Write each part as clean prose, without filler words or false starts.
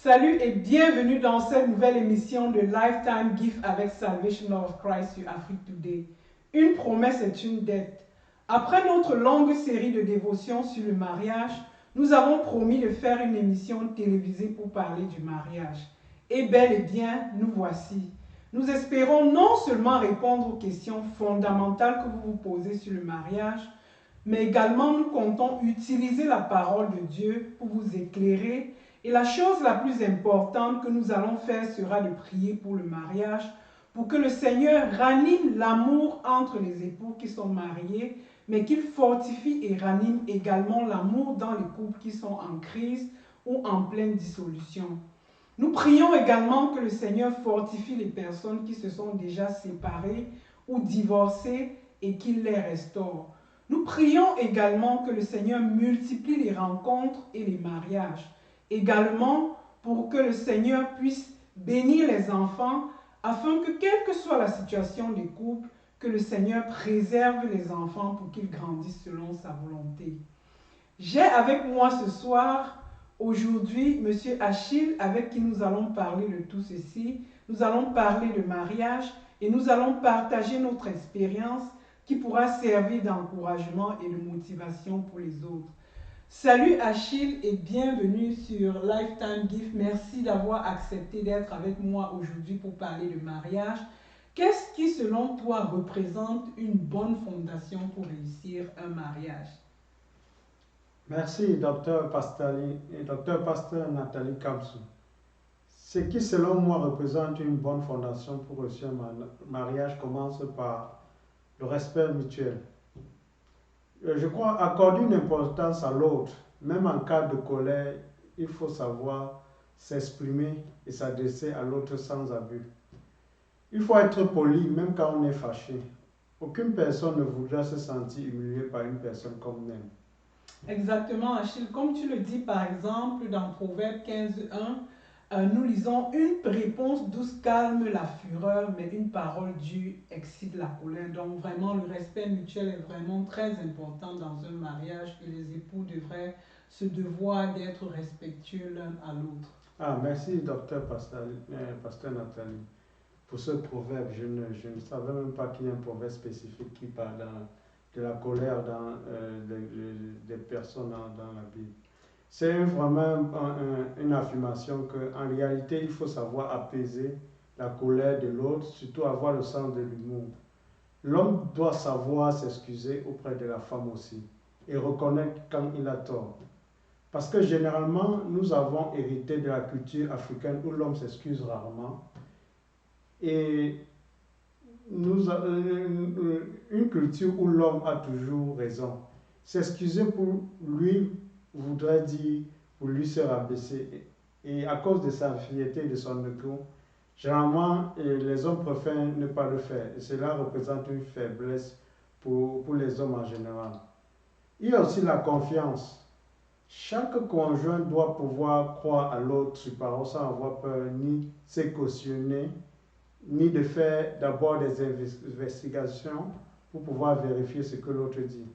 Salut et bienvenue dans cette nouvelle émission de Lifetime Gift avec Salvation of Christ sur Afrique Today. Une promesse est une dette. Après notre longue série de dévotions sur le mariage, nous avons promis de faire une émission télévisée pour parler du mariage. Et bel et bien, nous voici. Nous espérons non seulement répondre aux questions fondamentales que vous vous posez sur le mariage, mais également nous comptons utiliser la parole de Dieu pour vous éclairer. Et la chose la plus importante que nous allons faire sera de prier pour le mariage, pour que le Seigneur ranime l'amour entre les époux qui sont mariés, mais qu'il fortifie et ranime également l'amour dans les couples qui sont en crise ou en pleine dissolution. Nous prions également que le Seigneur fortifie les personnes qui se sont déjà séparées ou divorcées et qu'il les restaure. Nous prions également que le Seigneur multiplie les rencontres et les mariages. Également pour que le Seigneur puisse bénir les enfants afin que, quelle que soit la situation des couples, que le Seigneur préserve les enfants pour qu'ils grandissent selon sa volonté. J'ai avec moi ce soir, aujourd'hui, M. Achille, avec qui nous allons parler de tout ceci. Nous allons parler de mariage et nous allons partager notre expérience qui pourra servir d'encouragement et de motivation pour les autres. Salut Achille et bienvenue sur Lifetime Gift. Merci d'avoir accepté d'être avec moi aujourd'hui pour parler de mariage. Qu'est-ce qui, selon toi, représente une bonne fondation pour réussir un mariage? Merci, docteur Pasteur Nathalie Kamsou. Ce qui, selon moi, représente une bonne fondation pour réussir un mariage commence par le respect mutuel. Je crois accorder une importance à l'autre, même en cas de colère, il faut savoir s'exprimer et s'adresser à l'autre sans abus. Il faut être poli même quand on est fâché. Aucune personne ne voudra se sentir humiliée par une personne comme elle. Exactement, Achille. Comme tu le dis, par exemple, dans Proverbe 15:1, nous lisons une réponse douce calme la fureur, mais une parole dure excite la colère. Donc, vraiment, le respect mutuel est vraiment très important dans un mariage et les époux devraient se devoir d'être respectueux l'un à l'autre. Merci, docteur Pasteur Nathalie, pour ce proverbe. Je ne savais même pas qu'il y a un proverbe spécifique qui parle de la colère des personnes dans la Bible. C'est vraiment une affirmation qu'en réalité, il faut savoir apaiser la colère de l'autre, surtout avoir le sens de l'humour. L'homme doit savoir s'excuser auprès de la femme aussi et reconnaître quand il a tort. Parce que généralement, nous avons hérité de la culture africaine où l'homme s'excuse rarement et une culture où l'homme a toujours raison. S'excuser pour lui voudrait dire pour lui se rabaisser. Et à cause de sa fierté et de son ego, généralement, les hommes préfèrent ne pas le faire. Et cela représente une faiblesse pour les hommes en général. Il y a aussi la confiance. Chaque conjoint doit pouvoir croire à l'autre sur parole sans avoir peur ni se cautionner, ni de faire d'abord des investigations pour pouvoir vérifier ce que l'autre dit.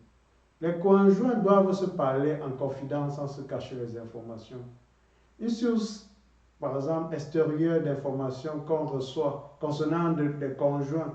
Les conjoints doivent se parler en confidence sans se cacher les informations. Une source, par exemple, extérieure d'informations qu'on reçoit concernant des conjoints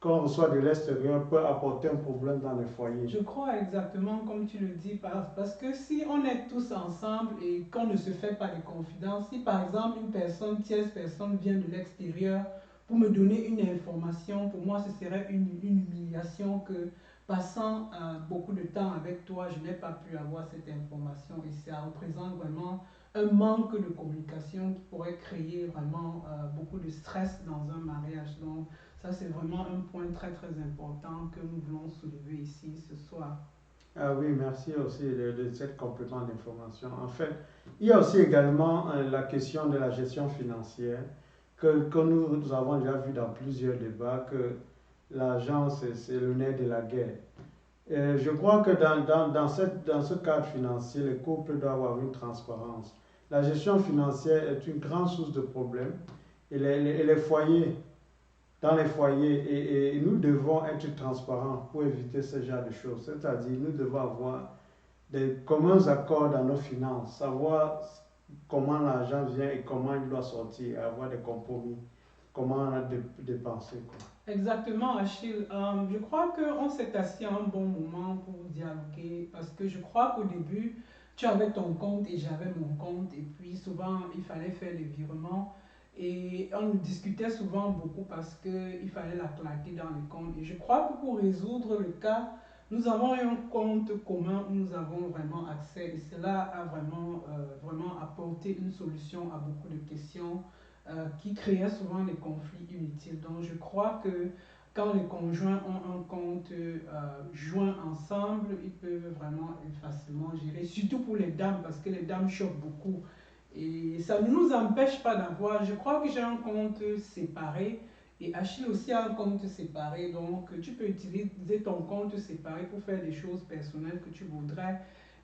qu'on reçoit de l'extérieur peut apporter un problème dans les foyers. Je crois exactement comme tu le dis, parce que si on est tous ensemble et qu'on ne se fait pas de confidences, si par exemple une tierce personne vient de l'extérieur pour me donner une information, pour moi ce serait une humiliation que passant beaucoup de temps avec toi, je n'ai pas pu avoir cette information et ça représente vraiment un manque de communication qui pourrait créer vraiment beaucoup de stress dans un mariage. Donc, ça, c'est vraiment un point très, très important que nous voulons soulever ici ce soir. Oui, merci aussi de cette complément d'information. En fait, il y a aussi également la question de la gestion financière que nous avons déjà vu dans plusieurs débats, que l'argent, c'est le nerf de la guerre. Je crois que dans ce cadre financier, les couples doivent avoir une transparence. La gestion financière est une grande source de problèmes et les foyers, dans les foyers, et nous devons être transparents pour éviter ce genre de choses. C'est-à-dire, nous devons avoir des communs accords dans nos finances, savoir comment l'argent vient et comment il doit sortir, avoir des compromis, comment dépenser, quoi. Exactement, Achille. Je crois qu'on s'est assis à un bon moment pour dialoguer parce que je crois qu'au début, tu avais ton compte et j'avais mon compte et puis souvent il fallait faire les virements et on discutait souvent beaucoup parce qu'il fallait la claquer dans les comptes. Et je crois que pour résoudre le cas, nous avons un compte commun où nous avons vraiment accès et cela a vraiment apporté une solution à beaucoup de questions qui créait souvent des conflits inutiles. Donc je crois que quand les conjoints ont un compte joint ensemble, ils peuvent vraiment facilement gérer, surtout pour les dames, parce que les dames choquent beaucoup. Et ça ne nous empêche pas d'avoir, je crois que j'ai un compte séparé et Achille aussi a un compte séparé, donc tu peux utiliser ton compte séparé pour faire des choses personnelles que tu voudrais.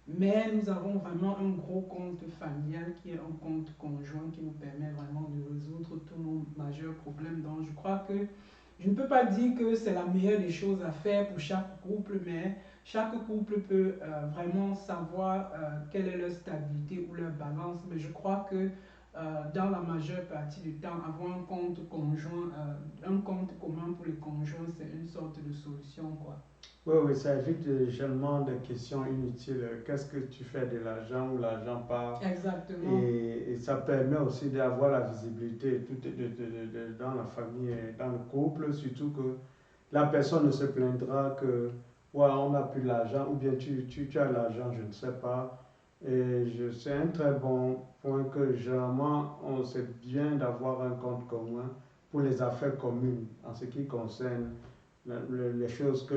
Mais nous avons vraiment un gros compte familial qui est un compte conjoint qui nous permet vraiment de résoudre tous nos majeurs problèmes. Donc je crois que je ne peux pas dire que c'est la meilleure des choses à faire pour chaque couple, mais chaque couple peut vraiment savoir quelle est leur stabilité ou leur balance. Mais je crois que dans la majeure partie du temps, avoir un compte conjoint, un compte commun pour les conjoints, c'est une sorte de solution, quoi. Oui, oui, ça évite généralement des questions inutiles. Qu'est-ce que tu fais de l'argent, où l'argent part? Exactement. Et ça permet aussi d'avoir la visibilité dans la famille et dans le couple, surtout que la personne ne se plaindra que ouais, on n'a plus l'argent, ou bien tu as l'argent, je ne sais pas. C'est un très bon point que généralement, on sait bien d'avoir un compte commun pour les affaires communes en ce qui concerne les choses que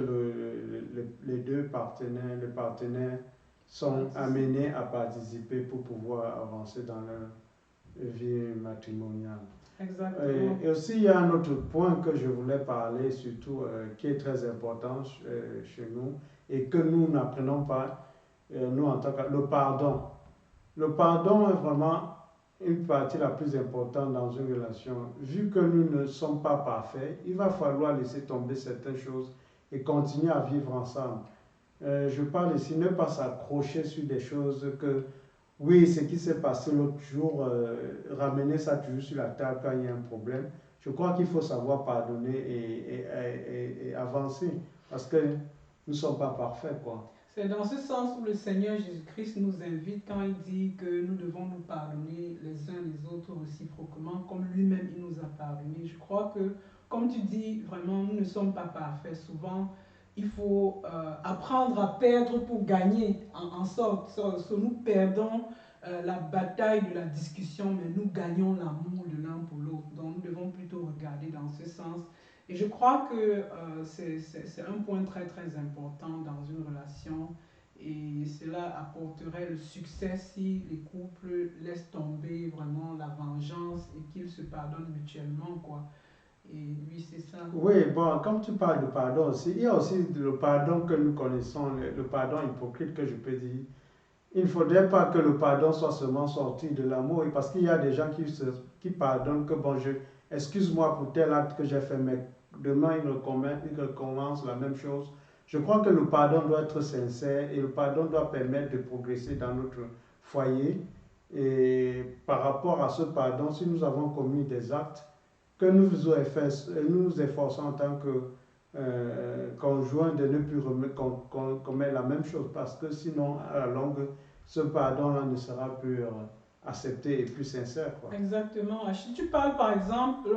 les deux partenaires, les partenaires sont Participe. amenés à participer pour pouvoir avancer dans leur vie matrimoniale. Exactement. Et aussi, il y a un autre point que je voulais parler, surtout qui est très important chez nous et que nous n'apprenons pas, nous en tant que le pardon. Le pardon est vraiment une partie la plus importante dans une relation. Vu que nous ne sommes pas parfaits, il va falloir laisser tomber certaines choses et continuer à vivre ensemble. Je parle ici, ne pas s'accrocher sur des choses que, oui, ce qui s'est passé l'autre jour, ramener ça toujours sur la table quand il y a un problème. Je crois qu'il faut savoir pardonner et avancer parce que nous ne sommes pas parfaits, quoi. C'est dans ce sens où le Seigneur Jésus-Christ nous invite quand il dit que nous devons nous pardonner les uns les autres réciproquement, comme lui-même il nous a pardonné. Je crois que, comme tu dis, vraiment, nous ne sommes pas parfaits. Souvent, il faut apprendre à perdre pour gagner, en sorte. Nous perdons la bataille de la discussion, mais nous gagnons l'amour de l'un pour l'autre. Donc, nous devons plutôt regarder dans ce sens et je crois que c'est un point très très important dans une relation et cela apporterait le succès si les couples laissent tomber vraiment la vengeance et qu'ils se pardonnent mutuellement, quoi. Et oui, c'est ça. Oui, bon, comme tu parles de pardon aussi, il y a aussi le pardon que nous connaissons, le pardon hypocrite que je peux dire. Il ne faudrait pas que le pardon soit seulement sorti de l'amour, parce qu'il y a des gens qui pardonnent que, bon, excuse-moi pour tel acte que j'ai fait, mais demain il recommence la même chose. Je crois que le pardon doit être sincère et le pardon doit permettre de progresser dans notre foyer. Et par rapport à ce pardon, si nous avons commis des actes, que nous nous efforçons en tant que conjoint de ne plus commettre la même chose, parce que sinon, à la longue, ce pardon-là ne sera plus accepté et plus sincère, quoi. Exactement. Achille, tu parles par exemple,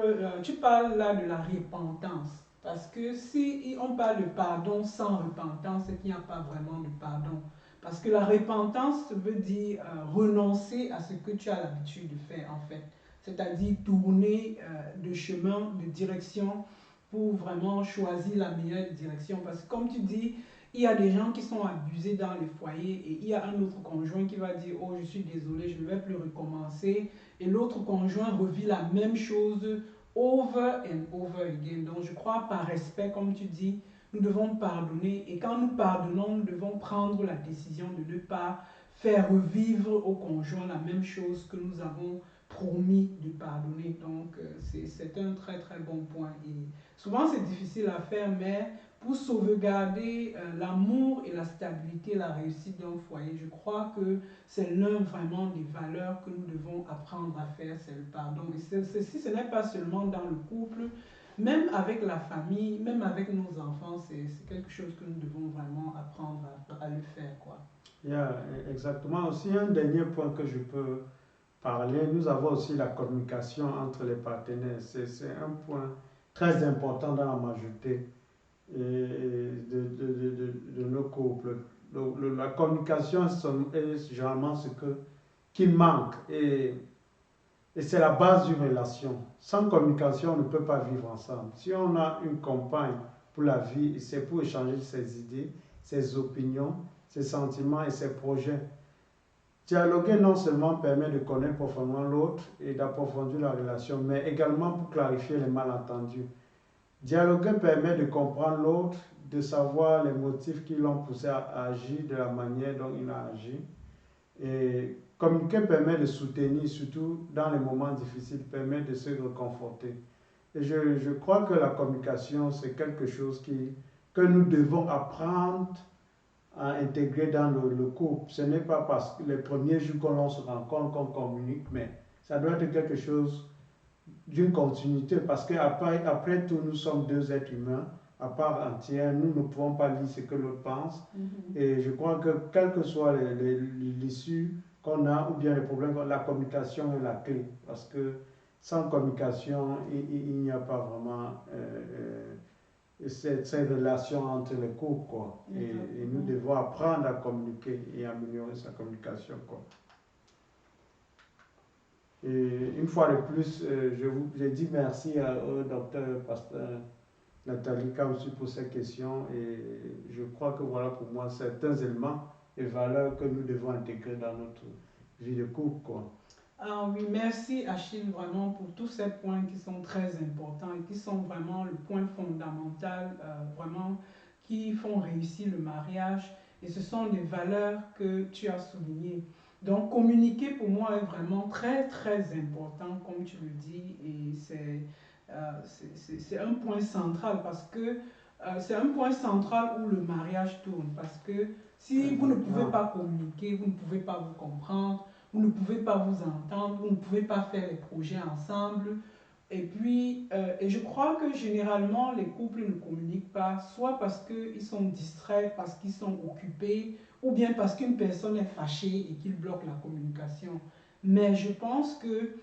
tu parles là de la repentance. Parce que si on parle de pardon sans repentance, c'est qu'il n'y a pas vraiment de pardon. Parce que la repentance veut dire renoncer à ce que tu as l'habitude de faire en fait. C'est-à-dire tourner de chemin, de direction pour vraiment choisir la meilleure direction. Parce que comme tu dis, il y a des gens qui sont abusés dans les foyers et il y a un autre conjoint qui va dire oh je suis désolé, je ne vais plus recommencer et l'autre conjoint revit la même chose over and over again. Donc je crois par respect comme tu dis, nous devons pardonner et quand nous pardonnons, nous devons prendre la décision de ne pas faire revivre au conjoint la même chose que nous avons promis de pardonner. Donc c'est un très très bon point et souvent c'est difficile à faire mais pour sauvegarder l'amour et la stabilité, la réussite d'un foyer. Je crois que c'est l'un vraiment des valeurs que nous devons apprendre à faire, c'est le pardon. Et ceci, ce n'est pas seulement dans le couple, même avec la famille, même avec nos enfants, c'est quelque chose que nous devons vraiment apprendre à le faire, quoi. Yeah, exactement. Aussi, un dernier point que je peux parler, nous avons aussi la communication entre les partenaires. C'est un point très important dans la majorité de nos couples. La communication est généralement qui manque et c'est la base d'une relation. Sans communication, on ne peut pas vivre ensemble. Si on a une compagne pour la vie, c'est pour échanger ses idées, ses opinions, ses sentiments et ses projets. Dialoguer non seulement permet de connaître profondément l'autre et d'approfondir la relation, mais également pour clarifier les malentendus. Dialoguer permet de comprendre l'autre, de savoir les motifs qui l'ont poussé à agir de la manière dont il a agi. Et communiquer permet de soutenir, surtout dans les moments difficiles, permet de se réconforter. Et je crois que la communication, c'est quelque chose que nous devons apprendre à intégrer dans le couple. Ce n'est pas parce que les premiers jours qu'on se rencontre qu'on communique, mais ça doit être quelque chose d'une continuité, parce qu'après tout, nous sommes deux êtres humains à part entière, nous ne pouvons pas lire ce que l'autre pense. Et je crois que quelle que soit l'issue qu'on a ou bien les problèmes, la communication est la clé, parce que sans communication, il n'y a pas vraiment cette relation entre les couples, quoi. Et nous devons apprendre à communiquer et améliorer sa communication, quoi. Et une fois de plus, je dis merci au docteur Pasteur Nathalie Kamsu pour ces questions et je crois que voilà pour moi certains éléments et valeurs que nous devons intégrer dans notre vie de couple, quoi. Ah oui, merci Achille vraiment pour tous ces points qui sont très importants et qui sont vraiment le point fondamental, vraiment qui font réussir le mariage. Et ce sont des valeurs que tu as soulignées. Donc communiquer pour moi est vraiment très très important, comme tu le dis, et c'est un point central parce que c'est un point central où le mariage tourne. Parce que si vous ne pouvez pas communiquer, vous ne pouvez pas vous comprendre, vous ne pouvez pas vous entendre, vous ne pouvez pas faire les projets ensemble. Et puis, et je crois que généralement, les couples ne communiquent pas, soit parce qu'ils sont distraits, parce qu'ils sont occupés, ou bien parce qu'une personne est fâchée et qu'il bloque la communication. Mais je pense que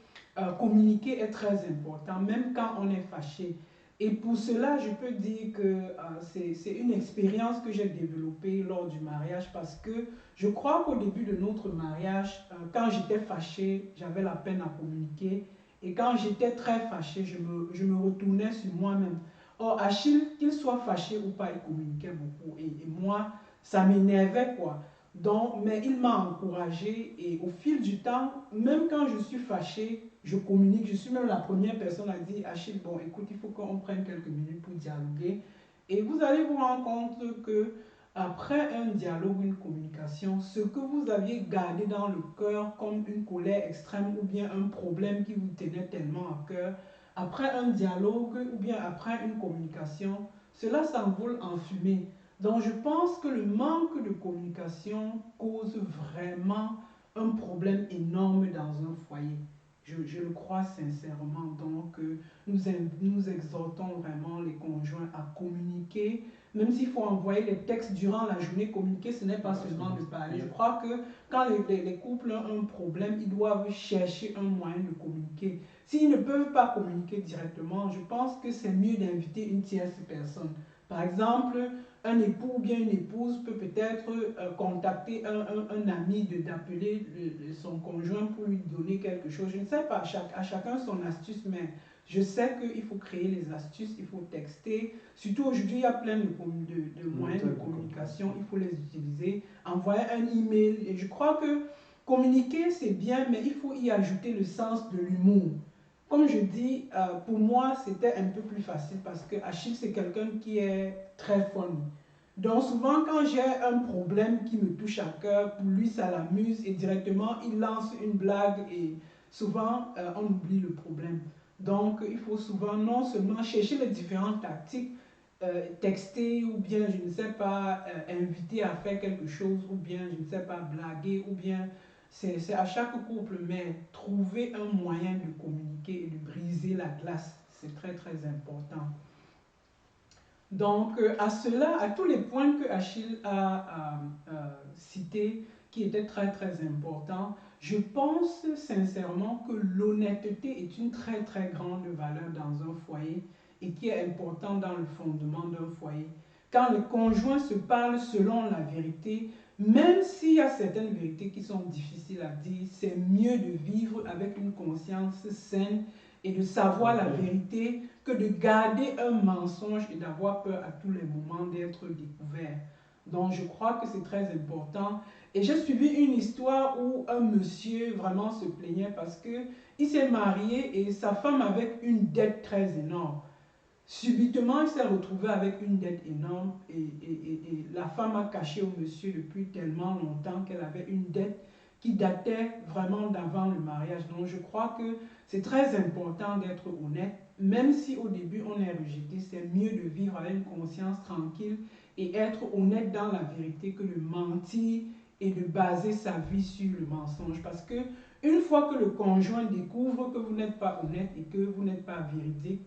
communiquer est très important, même quand on est fâché. Et pour cela, je peux dire que c'est une expérience que j'ai développée lors du mariage parce que je crois qu'au début de notre mariage, quand j'étais fâchée, j'avais la peine à communiquer. Et quand j'étais très fâchée, je me retournais sur moi-même. Or, Achille, qu'il soit fâché ou pas, il communiquait beaucoup. Et moi, ça m'énervait, quoi. Donc, mais il m'a encouragée et au fil du temps, même quand je suis fâchée, je communique. Je suis même la première personne à dire, Achille, bon, écoute, il faut qu'on prenne quelques minutes pour dialoguer. Et vous allez vous rendre compte que après un dialogue, une communication, ce que vous aviez gardé dans le cœur comme une colère extrême ou bien un problème qui vous tenait tellement à cœur, après un dialogue ou bien après une communication, cela s'envole en fumée. Donc je pense que le manque de communication cause vraiment un problème énorme dans un foyer. Je le crois sincèrement. Donc nous exhortons vraiment les conjoints à communiquer, même s'il faut envoyer les textes durant la journée. Communiquer, ce n'est pas seulement de parler. Je crois que quand les couples ont un problème, ils doivent chercher un moyen de communiquer. S'ils ne peuvent pas communiquer directement, je pense que c'est mieux d'inviter une tierce personne. Par exemple, un époux ou bien une épouse peut peut-être contacter un ami, d'appeler son conjoint pour lui donner quelque chose. Je ne sais pas, à chacun son astuce, mais je sais qu'il faut créer les astuces, il faut texter. Surtout aujourd'hui, il y a plein de moyens de communication, il faut les utiliser. Envoyer un email. Et je crois que communiquer, c'est bien, mais il faut y ajouter le sens de l'humour. Comme je dis, pour moi, c'était un peu plus facile parce que Achille, c'est quelqu'un qui est très fun. Donc souvent, quand j'ai un problème qui me touche à cœur, pour lui, ça l'amuse et directement, il lance une blague et souvent, on oublie le problème. Donc, il faut souvent non seulement chercher les différentes tactiques, texter ou bien, je ne sais pas, inviter à faire quelque chose ou bien, je ne sais pas, blaguer ou bien, c'est à chaque couple, mais trouver un moyen de communiquer et de briser la glace, c'est très très important. Donc, à cela, à tous les points que Achille a cités, qui étaient très très importants, je pense sincèrement que l'honnêteté est une très très grande valeur dans un foyer et qui est importante dans le fondement d'un foyer. Quand les conjoints se parlent selon la vérité, même s'il y a certaines vérités qui sont difficiles à dire, c'est mieux de vivre avec une conscience saine et de savoir la vérité que de garder un mensonge et d'avoir peur à tous les moments d'être découvert. Donc je crois que c'est très important. Et j'ai suivi une histoire où un monsieur vraiment se plaignait parce que il s'est marié et sa femme avait une dette très énorme. Subitement, il s'est retrouvé avec une dette énorme et la femme a caché au monsieur depuis tellement longtemps qu'elle avait une dette qui datait vraiment d'avant le mariage. Donc je crois que c'est très important d'être honnête, même si au début on est rejeté, c'est mieux de vivre avec une conscience tranquille et être honnête dans la vérité que de mentir et de baser sa vie sur le mensonge. Parce que une fois que le conjoint découvre que vous n'êtes pas honnête et que vous n'êtes pas véridique,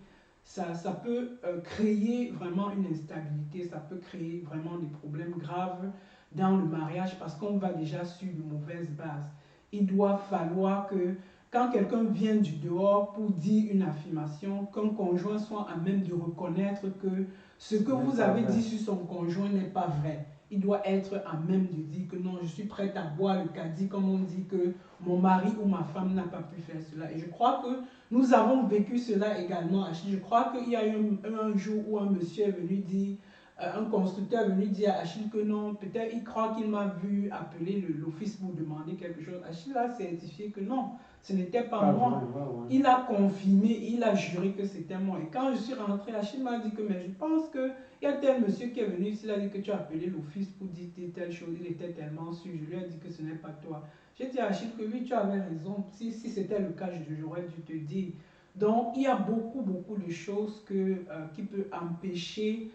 ça peut créer vraiment une instabilité, ça peut créer vraiment des problèmes graves dans le mariage parce qu'on va déjà sur de mauvaises bases. Il doit falloir que quand quelqu'un vient du dehors pour dire une affirmation, qu'un conjoint soit à même de reconnaître que ce que vous avez dit sur son conjoint n'est pas vrai. Il doit être à même de dire que non, je suis prête à boire le caddie comme on dit que mon mari ou ma femme n'a pas pu faire cela. Et je crois que nous avons vécu cela également. Je crois qu'il y a eu un jour où un monsieur est venu dire, un constructeur est venu dire à Achille que non, peut-être il croit qu'il m'a vu appeler l'office pour demander quelque chose. Achille a certifié que non, ce n'était pas moi. Il a confirmé, il a juré que c'était moi. Et quand je suis rentré, Achille m'a dit que mais je pense qu'il y a tel monsieur qui est venu ici, il a dit que tu as appelé l'office pour dire telle chose, il était tellement sûr. Je lui ai dit que ce n'est pas toi. J'ai dit à Achille que oui, tu avais raison. Si c'était le cas, j'aurais dû te dire. Donc, il y a beaucoup de choses qui peuvent empêcher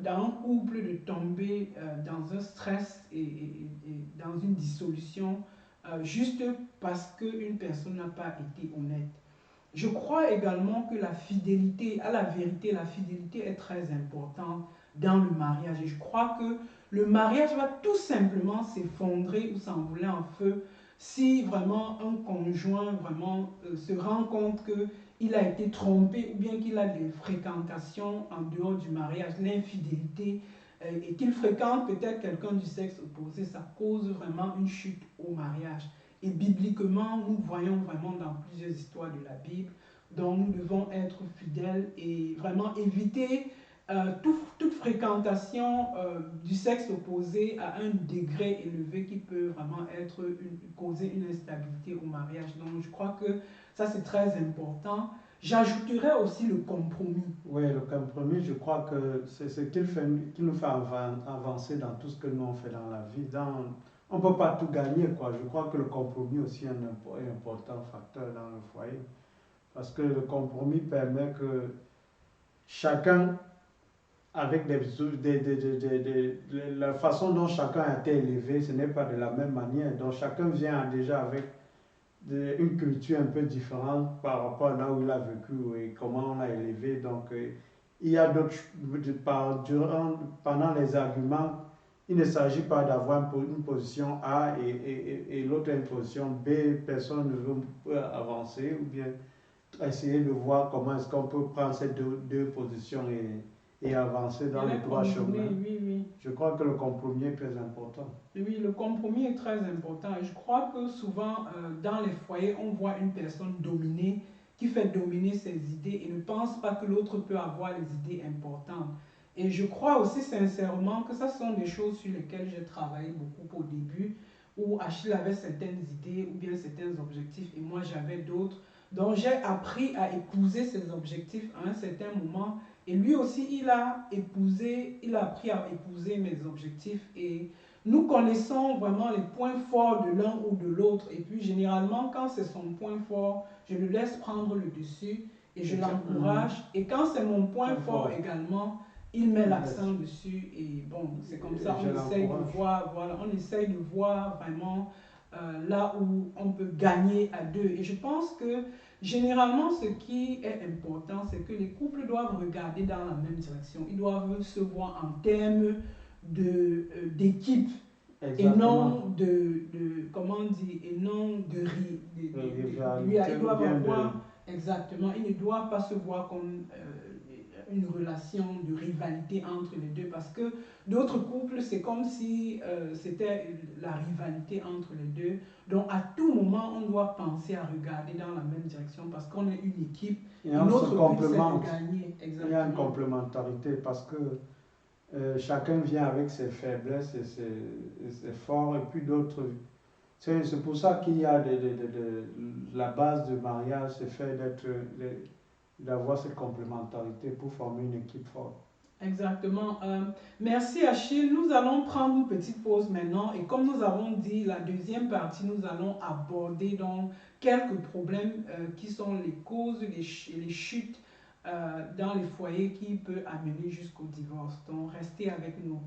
dans un couple de tomber dans un stress et dans une dissolution juste parce qu'une personne n'a pas été honnête. Je crois également que la fidélité à la vérité, la fidélité est très importante dans le mariage. Et je crois que le mariage va tout simplement s'effondrer ou s'envoler en feu si vraiment un conjoint vraiment se rend compte qu'il a été trompé ou bien qu'il a des fréquentations en dehors du mariage, l'infidélité, et qu'il fréquente peut-être quelqu'un du sexe opposé, ça cause vraiment une chute au mariage. Et bibliquement, nous voyons vraiment dans plusieurs histoires de la Bible, dont nous devons être fidèles et vraiment éviter toute fréquentation du sexe opposé à un degré élevé qui peut vraiment causer une instabilité au mariage. Donc je crois que ça c'est très important. J'ajouterais aussi le compromis. Oui, le compromis, je crois que c'est ce qui nous fait avancer dans tout ce que nous on fait dans la vie. On ne peut pas tout gagner, quoi. Je crois que le compromis aussi est un important facteur dans le foyer. Parce que le compromis permet que chacun, avec la façon dont chacun a été élevé, ce n'est pas de la même manière. Donc chacun vient déjà avec une culture un peu différente par rapport à là où il a vécu et comment on l'a élevé. Donc il y a d'autres, pendant les arguments, il ne s'agit pas d'avoir une position A et l'autre une position B. Personne ne veut avancer ou bien essayer de voir comment est-ce qu'on peut prendre ces deux positions et avancer dans le droit chemin. Oui. Je crois que le compromis est très important. Oui, le compromis est très important. Et je crois que souvent, dans les foyers, on voit une personne dominée qui fait dominer ses idées et ne pense pas que l'autre peut avoir les idées importantes. Et je crois aussi sincèrement que ce sont des choses sur lesquelles j'ai travaillé beaucoup au début, où Achille avait certaines idées ou bien certains objectifs et moi j'avais d'autres. Donc j'ai appris à épouser ses objectifs à un certain moment et lui aussi il a appris à épouser mes objectifs et nous connaissons vraiment les points forts de l'un ou de l'autre et puis généralement quand c'est son point fort, je le laisse prendre le dessus et je l'encourage et quand c'est mon point fort également, il met l'accent dessus et bon, c'est comme ça, on essaye de voir, voilà, on essaye de voir vraiment là où on peut gagner à deux. Et je pense que généralement, ce qui est important, c'est que les couples doivent regarder dans la même direction. Ils doivent se voir en termes d'équipe et non comment on dit, et non ils doivent avoir, exactement, ils ne doivent pas se voir comme une relation de rivalité entre les deux, parce que d'autres couples, c'est comme si c'était la rivalité entre les deux. Donc à tout moment, on doit penser à regarder dans la même direction parce qu'on est une équipe et notre but c'est de gagner. Exactement. Il y a une complémentarité parce que chacun vient avec ses faiblesses et ses forts, et puis d'autres. C'est pour ça qu'il y a la base du mariage, c'est fait d'avoir cette complémentarité pour former une équipe forte. Exactement. Merci Achille. Nous allons prendre une petite pause maintenant et comme nous avons dit, la deuxième partie, nous allons aborder donc quelques problèmes qui sont les causes, les chutes dans les foyers qui peuvent amener jusqu'au divorce. Donc restez avec nous.